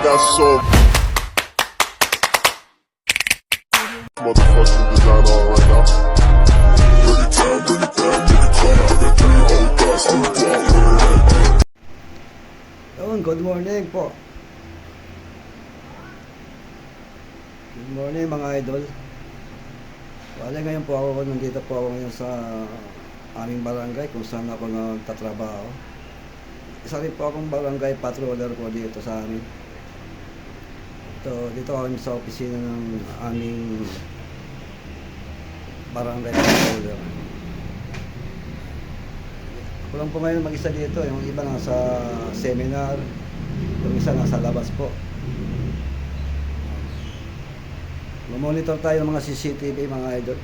got so motherfucking design on right now. Bring it down, bring it down, bring it down. I got 3 old guys to walk. Yun, good morning po. Good morning mga idol. Wala, ngayon po ako, nandito po ako ngayon sa aming barangay kung saan ako nagtatrabaho. Isa rin po akong barangay patroller po dito sa amin. Dito ako sa opisina ng aming barangay patroller. Ako lang po ngayon mag-isa dito, yung iba nasa seminar, yung isa nasa labas po. Mamonitor tayo ng mga CCTV mga idol.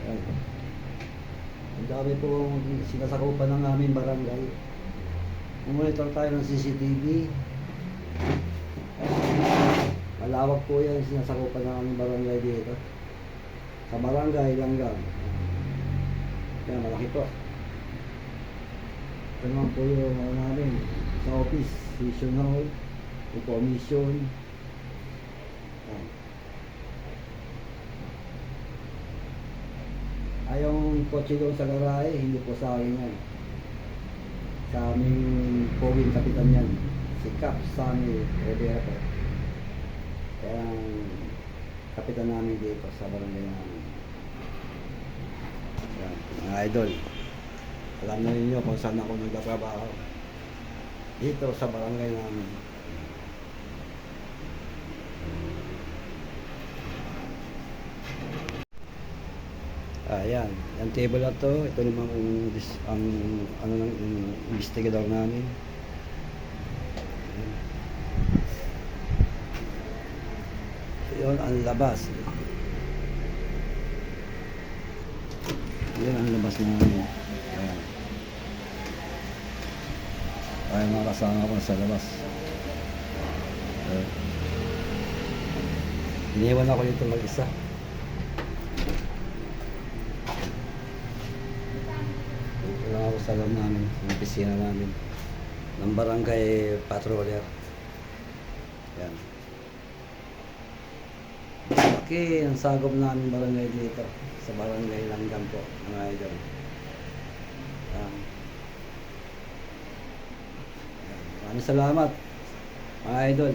Ayan. Ang dami po sinasakupan ng aming barangay. Mamonitor tayo ng CCTV. Malawak po yan sinasakupan ng aming barangay dito. Sa barangay Langgam. Ayan, malaki po. Ito naman po yung namin sa office, session hall, commission. Yung kotse doon sa garahe, hindi po sa akin yan. Sa aming poging kapitan yan, si Cap Sammy Roberto. Kaya ang kapitan namin dito sa barangay namin. Yan, mga idol. Alam na ninyo kung saan ako nagtatrabaho. Dito sa barangay namin. Ayan, yung table na to, ito naman ang ano ng investigador namin. Yun ang labas. Yun ang labas namin. Ayan. Ayan, mga kasama ko sa labas. Iniwan ako dito mag-isa. Ako sa alam namin, sa opisina namin ng barangay patroller. Yan. Laki ang sagop namin barangay dito sa barangay Langgam po mga idol. Yan. Yan. Maraming salamat mga idol.